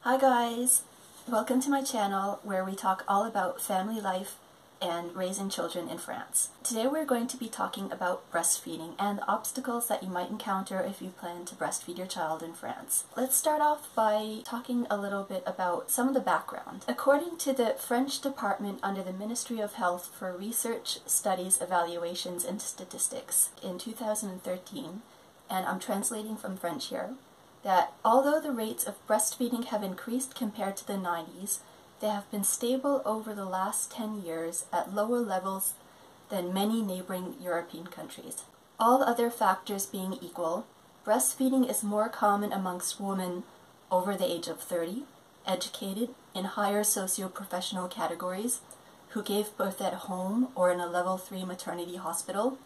Hi guys! Welcome to my channel where we talk all about family life and raising children in France. Today we're going to be talking about breastfeeding and the obstacles that you might encounter if you plan to breastfeed your child in France. Let's start off by talking a little bit about some of the background. According to the French department under the Ministry of Health for Research, Studies, Evaluations and Statistics in 2013, and I'm translating from French here, that although the rates of breastfeeding have increased compared to the 90s, they have been stable over the last 10 years at lower levels than many neighboring European countries. All other factors being equal, breastfeeding is more common amongst women over the age of 30, educated, in higher socio-professional categories, who gave birth at home or in a level 3 maternity hospital,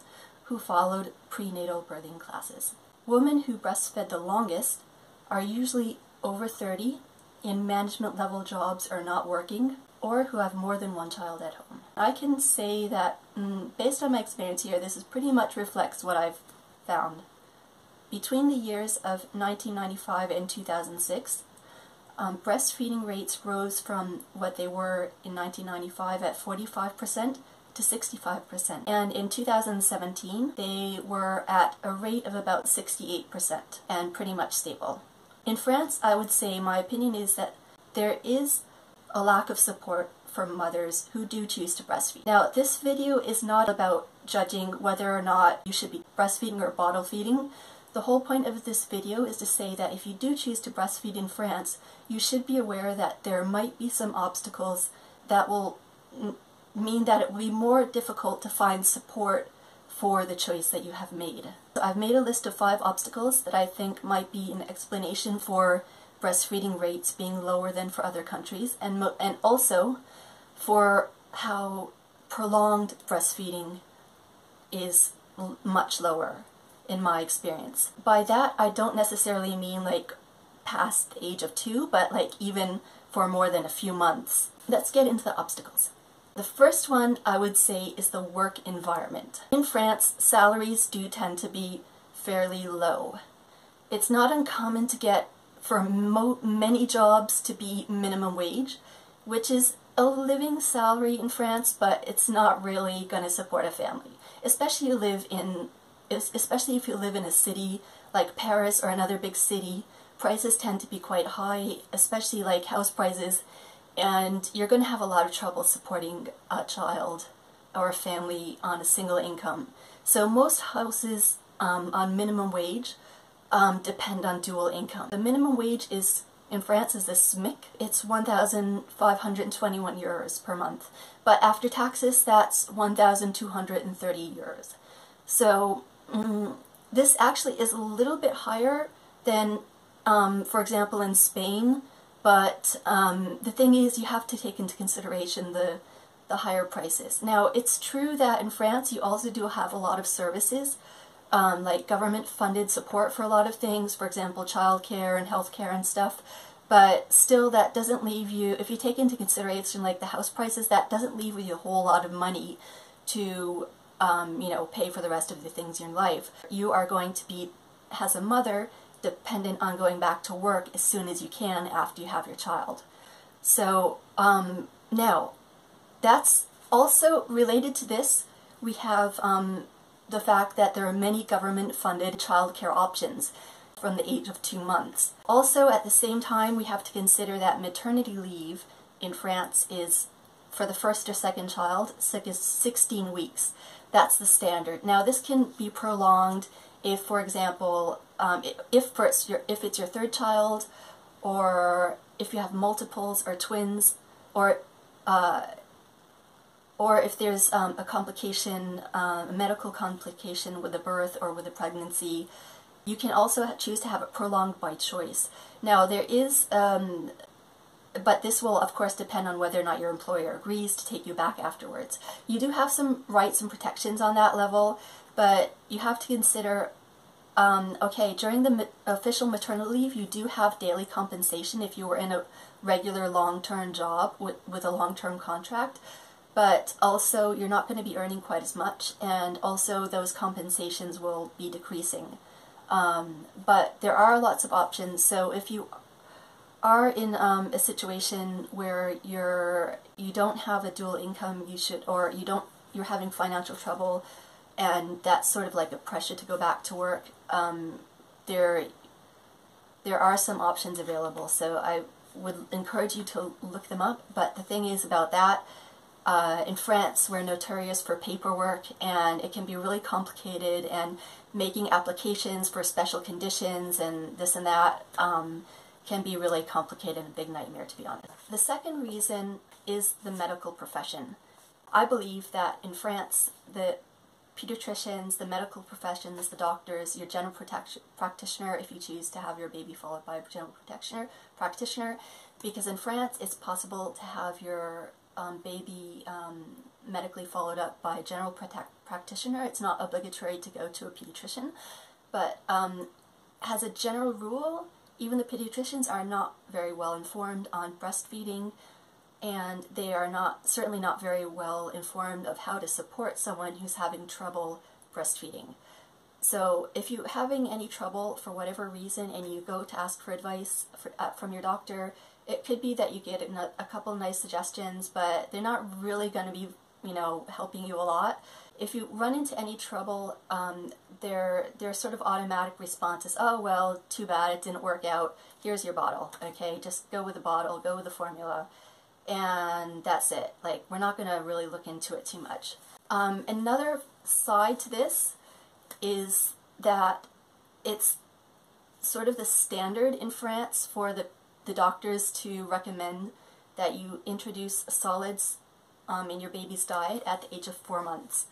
who followed prenatal birthing classes. Women who breastfed the longest are usually over 30, in management level jobs or not working, or who have more than one child at home. I can say that, based on my experience here, this is pretty much reflects what I've found. Between the years of 1995 and 2006, breastfeeding rates rose from what they were in 1995 at 45% to 65%. And in 2017, they were at a rate of about 68% and pretty much stable. In France, I would say my opinion is that there is a lack of support for mothers who do choose to breastfeed. Now, this video is not about judging whether or not you should be breastfeeding or bottle feeding. The whole point of this video is to say that if you do choose to breastfeed in France, you should be aware that there might be some obstacles that will mean that it will be more difficult to find support for the choice that you have made. So I've made a list of 5 obstacles that I think might be an explanation for breastfeeding rates being lower than for other countries, and also for how prolonged breastfeeding is much lower in my experience. By that, I don't necessarily mean like past the age of 2, but like even for more than a few months. Let's get into the obstacles. The first one I would say is the work environment. In France, salaries do tend to be fairly low. It's not uncommon to get for many jobs to be minimum wage, which is a living salary in France, but it's not really going to support a family. Especially if you live in a city like Paris or another big city, prices tend to be quite high, especially like house prices. And you're going to have a lot of trouble supporting a child or a family on a single income. So most houses on minimum wage depend on dual income. The minimum wage in France is the SMIC. It's 1,521 euros per month. But after taxes, that's 1,230 euros. So this actually is a little bit higher than, for example, in Spain. But the thing is, you have to take into consideration the higher prices. Now, it's true that in France you also do have a lot of services, like government-funded support for a lot of things, for example, childcare and healthcare and stuff. But still, that doesn't leave you, if you take into consideration like the house prices, that doesn't leave you a whole lot of money to, pay for the rest of the things in your life. You are going to be, as a mother, dependent on going back to work as soon as you can after you have your child. So now, that's also related to this. We have the fact that there are many government-funded childcare options from the age of 2 months. Also, at the same time, we have to consider that maternity leave in France is, for the first or second child, 16 weeks. That's the standard. Now, this can be prolonged if, for example, if it's your third child, or if you have multiples or twins, or if there's a complication, a medical complication with a birth or with a pregnancy, you can also choose to have it prolonged by choice. Now there is, but this will of course depend on whether or not your employer agrees to take you back afterwards. You do have some rights and protections on that level, but you have to consider, okay, during the official maternity leave, you do have daily compensation if you were in a regular long-term job with a long-term contract, but also you're not going to be earning quite as much, and also those compensations will be decreasing. But there are lots of options, so if you are in a situation where you don't have a dual income, you're having financial trouble, and that's sort of like a pressure to go back to work, there are some options available, so I would encourage you to look them up. But the thing is about that, in France we're notorious for paperwork, and it can be really complicated, and making applications for special conditions and this and that can be really complicated and a big nightmare, to be honest. The second reason is the medical profession. I believe that in France, the pediatricians, the medical professions, the doctors, your general practitioner, if you choose to have your baby followed by a general practitioner, because in France it's possible to have your baby medically followed up by a general practitioner. It's not obligatory to go to a pediatrician, but as a general rule, even the pediatricians are not very well informed on breastfeeding, and they are certainly not very well informed of how to support someone who's having trouble breastfeeding. So if you're having any trouble for whatever reason and you go to ask for advice from your doctor, it could be that you get a couple nice suggestions, but they're not really going to be, helping you a lot. If you run into any trouble, their sort of automatic response is, oh, well, too bad, it didn't work out. Here's your bottle, okay? Just go with the bottle, go with the formula, and that's it. Like, we're not going to really look into it too much. Another side to this is that it's sort of the standard in France for the doctors to recommend that you introduce solids in your baby's diet at the age of 4 months.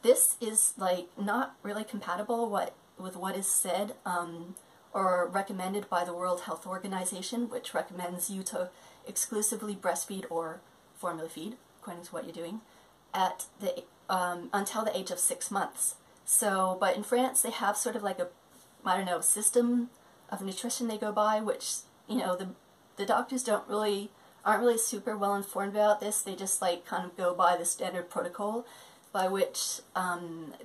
This is like not really compatible with what is said or recommended by the World Health Organization, which recommends you to exclusively breastfeed or formula feed, according to what you're doing, at the until the age of 6 months. So, but in France they have sort of like a, system of nutrition they go by, which, the doctors aren't really super well informed about this. They just like kind of go by the standard protocol by which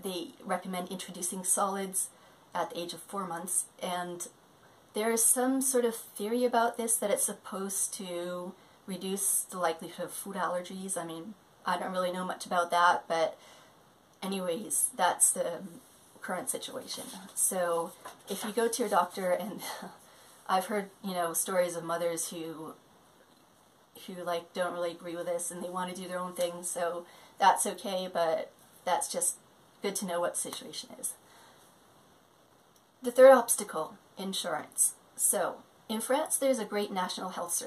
they recommend introducing solids at the age of 4 months. And there is some sort of theory about this, that it's supposed to reduce the likelihood of food allergies. I mean, I don't really know much about that, but anyways, that's the current situation. So if you go to your doctor, and I've heard, stories of mothers who like don't really agree with this and they want to do their own thing, so that's okay, but that's just good to know what the situation is. The third obstacle, insurance. So in France there's a great national health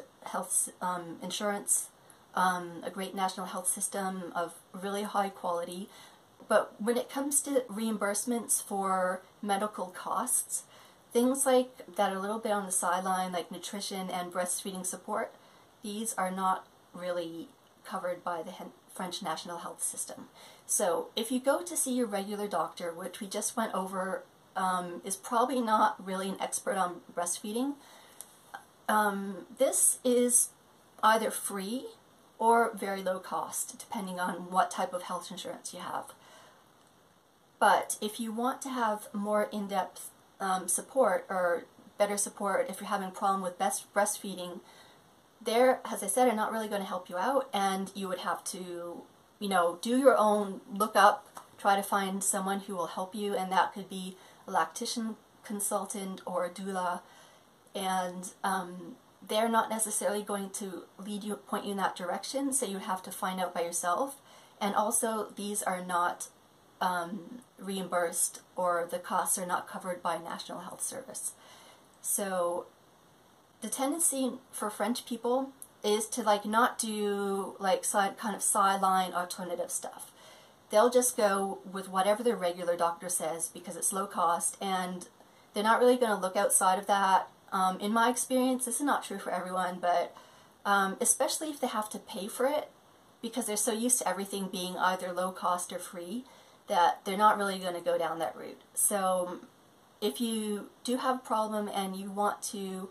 insurance, a great national health system of really high quality, but when it comes to reimbursements for medical costs, things like that are a little bit on the sideline, like nutrition and breastfeeding support, these are not really covered by the French national health system. So if you go to see your regular doctor, which we just went over, is probably not really an expert on breastfeeding, this is either free or very low cost, depending on what type of health insurance you have. But if you want to have more in-depth support, or better support if you're having a problem with breastfeeding, there, as I said, are not really going to help you out, and you would have to, do your own lookup, try to find someone who will help you, and that could be a lactation consultant or a doula, and they're not necessarily going to point you in that direction, so you have to find out by yourself. And also, these are not reimbursed, or the costs are not covered by National Health Service. So the tendency for French people is to not do kind of sideline alternative stuff. They'll just go with whatever their regular doctor says because it's low cost, and they're not really going to look outside of that. In my experience, this is not true for everyone, but especially if they have to pay for it, because they're so used to everything being either low cost or free, that they're not really going to go down that route. So if you do have a problem and you want to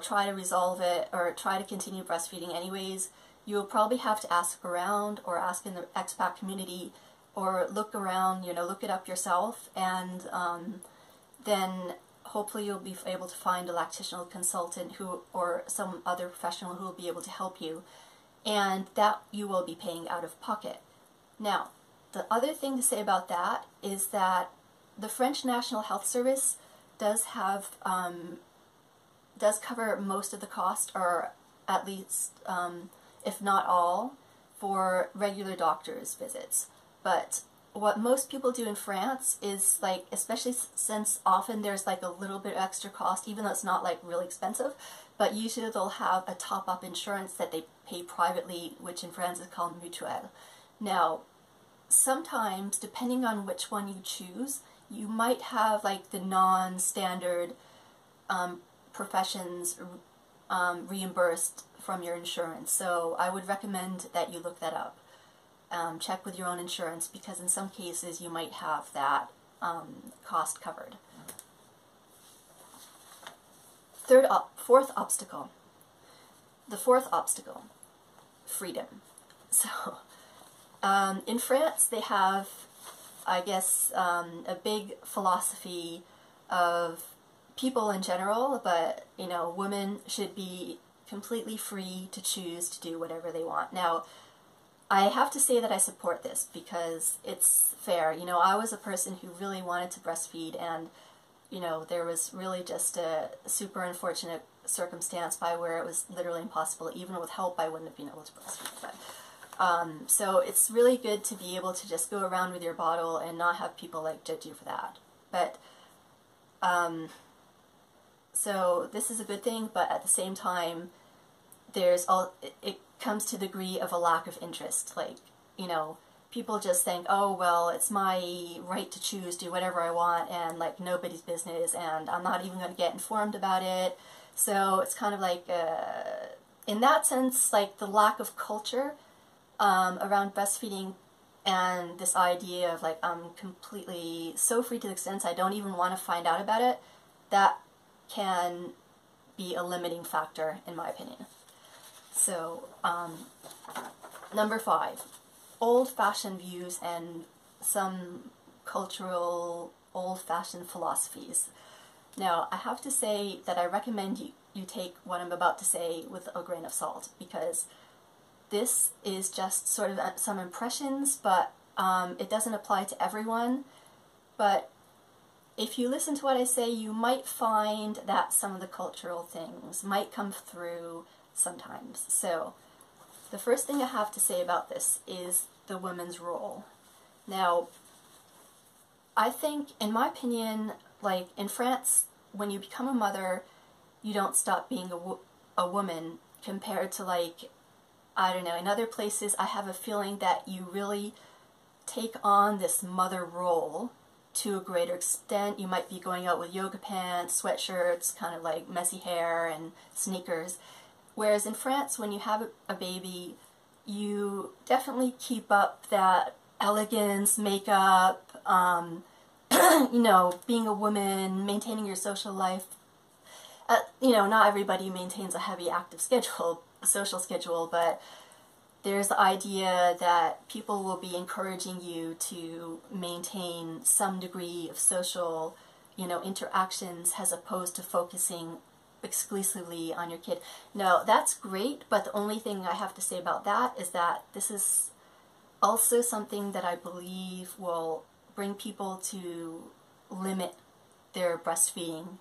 try to resolve it or try to continue breastfeeding anyways, you'll probably have to ask around, or ask in the expat community, or look around, look it up yourself, and then hopefully you'll be able to find a lactational consultant or some other professional who will be able to help you, and that you will be paying out of pocket. Now, the other thing to say about that is that the French National Health Service does have does cover most of the cost, or at least if not all, for regular doctor's visits. But what most people do in France is, like, especially since often there's like a little bit extra cost, even though it's not like really expensive, but usually they'll have a top-up insurance that they pay privately, which in France is called mutuelle. Now, sometimes, depending on which one you choose, you might have like the non-standard professions reimbursed from your insurance. So I would recommend that you look that up. Check with your own insurance, because in some cases you might have that cost covered. Fourth obstacle. The fourth obstacle, freedom. So in France they have, I guess, a big philosophy of people in general, but you know, women should be completely free to choose to do whatever they want. Now, I have to say that I support this because it's fair. You know, I was a person who really wanted to breastfeed, and you know, there was really just a super unfortunate circumstance by where it was literally impossible. Even with help, I wouldn't have been able to breastfeed. But, so it's really good to be able to just go around with your bottle and not have people like judge you for that. But so this is a good thing, but at the same time, it comes to the degree of a lack of interest. Like, you know, people just think, oh, well, it's my right to choose, do whatever I want, and like nobody's business, and I'm not even going to get informed about it. So it's kind of like, in that sense, like the lack of culture around breastfeeding, and this idea of like, I'm completely so free to the extent I don't even want to find out about it, that can be a limiting factor in my opinion. So, number 5, old-fashioned views and some cultural old-fashioned philosophies. Now, I have to say that I recommend you take what I'm about to say with a grain of salt, because this is just sort of some impressions, but it doesn't apply to everyone. But if you listen to what I say, you might find that some of the cultural things might come through sometimes. So the first thing I have to say about this is the woman's role. Now, I think, in my opinion, like in France, when you become a mother, you don't stop being a woman, compared to, like, I don't know, in other places I have a feeling that you really take on this mother role to a greater extent. You might be going out with yoga pants, sweatshirts, kind of like messy hair and sneakers. Whereas in France, when you have a baby, you definitely keep up that elegance, makeup, you know, being a woman, maintaining your social life. You know, not everybody maintains a heavy active schedule, social schedule, but there's the idea that people will be encouraging you to maintain some degree of social, you know, interactions, as opposed to focusing exclusively on your kid. Now, that's great, but the only thing I have to say about that is that this is also something that I believe will bring people to limit their breastfeeding,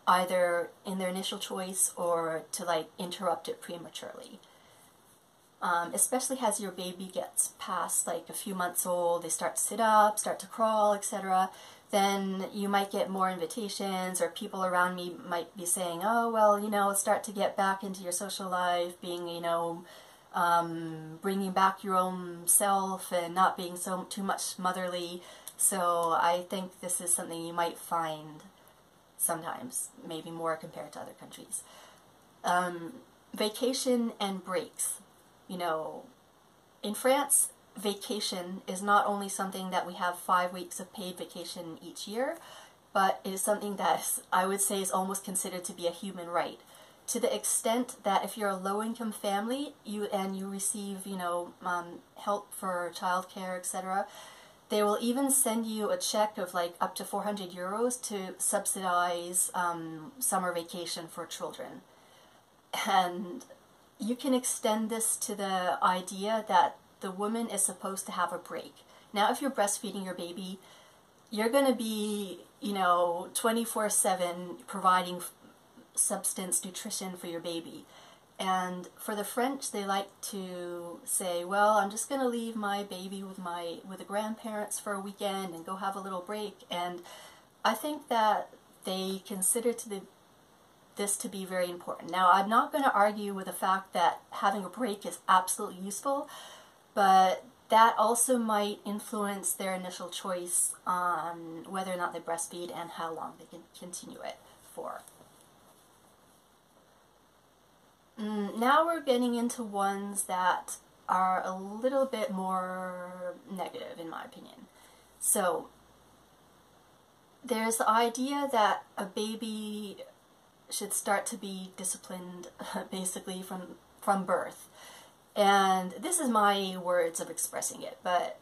either in their initial choice or to like interrupt it prematurely. Especially as your baby gets past like a few months old, they start to sit up, start to crawl, etc. Then you might get more invitations, or people around me might be saying, oh, well, you know, start to get back into your social life, being, you know, bringing back your own self and not being too much motherly. So I think this is something you might find sometimes, maybe more compared to other countries. Vacation and breaks. You know, in France, vacation is not only something that we have 5 weeks of paid vacation each year, but it is something that I would say is almost considered to be a human right, to the extent that if you're a low-income family, you receive, you know, help for childcare, etc., they will even send you a check of like up to 400 euros to subsidize summer vacation for children. And you can extend this to the idea that the woman is supposed to have a break. Now, if you're breastfeeding your baby, you're going to be, 24/7 providing substance, nutrition for your baby. And for the French, they like to say, well, I'm just going to leave my baby with the grandparents for a weekend and go have a little break. And I think that they consider this to be very important. Now, I'm not going to argue with the fact that having a break is absolutely useful, but that also might influence their initial choice on whether or not they breastfeed and how long they can continue it for. Now we're getting into ones that are a little bit more negative, in my opinion. So, there's the idea that a baby should start to be disciplined basically from birth. And this is my words of expressing it, but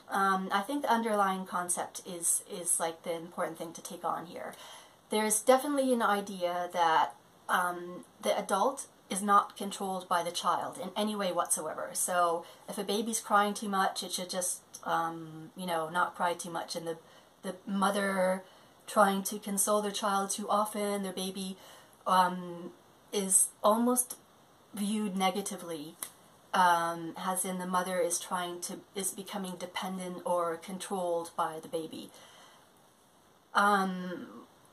I think the underlying concept is like the important thing to take on here. There's definitely an idea that the adult is not controlled by the child in any way whatsoever. So if a baby's crying too much, it should just, not cry too much. And the mother trying to console their child too often, their baby is almost viewed negatively, as in the mother is becoming dependent or controlled by the baby.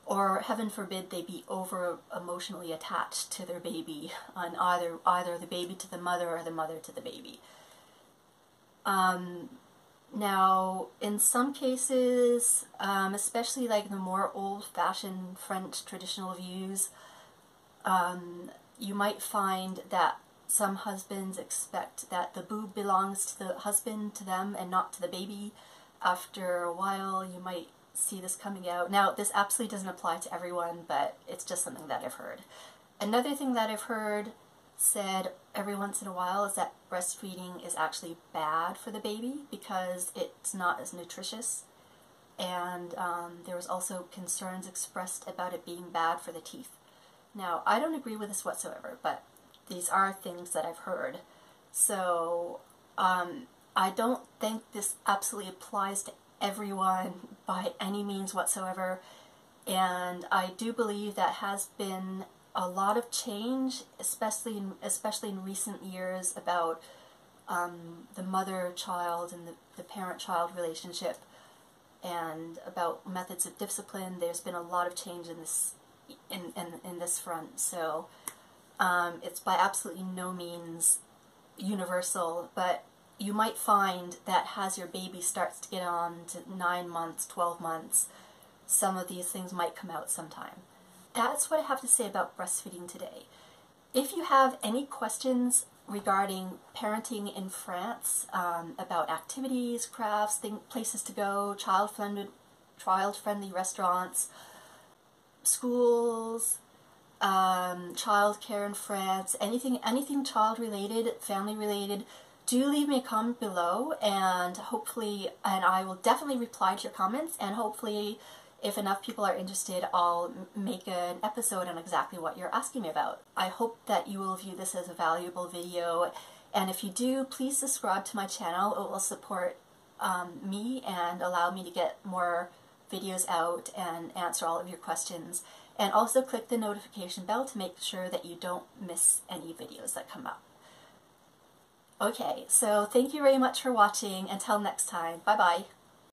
Or heaven forbid they be over emotionally attached to their baby, on either the baby to the mother or the mother to the baby. Now, in some cases, especially like the more old-fashioned French traditional views, you might find that some husbands expect that the boob belongs to the husband, to them, and not to the baby. After a while, you might see this coming out. Now, this absolutely doesn't apply to everyone, but it's just something that I've heard. Another thing that I've heard said every once in a while is that breastfeeding is actually bad for the baby because it's not as nutritious. And there was also concerns expressed about it being bad for the teeth. Now, I don't agree with this whatsoever, but these are things that I've heard. So, I don't think this absolutely applies to everyone by any means whatsoever, and I do believe that has been a lot of change, especially in recent years, about the mother-child and the parent-child relationship, and about methods of discipline. There's been a lot of change in this front, so it's by absolutely no means universal, but you might find that as your baby starts to get on to 9 months, 12 months, some of these things might come out sometime. That's what I have to say about breastfeeding today. If you have any questions regarding parenting in France, about activities, crafts, places to go, child-friendly restaurants, schools, childcare in France, anything child-related, family-related, do leave me a comment below, and I will definitely reply to your comments, and hopefully, if enough people are interested, I'll make an episode on exactly what you're asking me about. I hope that you will view this as a valuable video, and if you do, please subscribe to my channel. It will support me and allow me to get more videos out and answer all of your questions. And also click the notification bell to make sure that you don't miss any videos that come up. Okay, so thank you very much for watching. Until next time, bye-bye.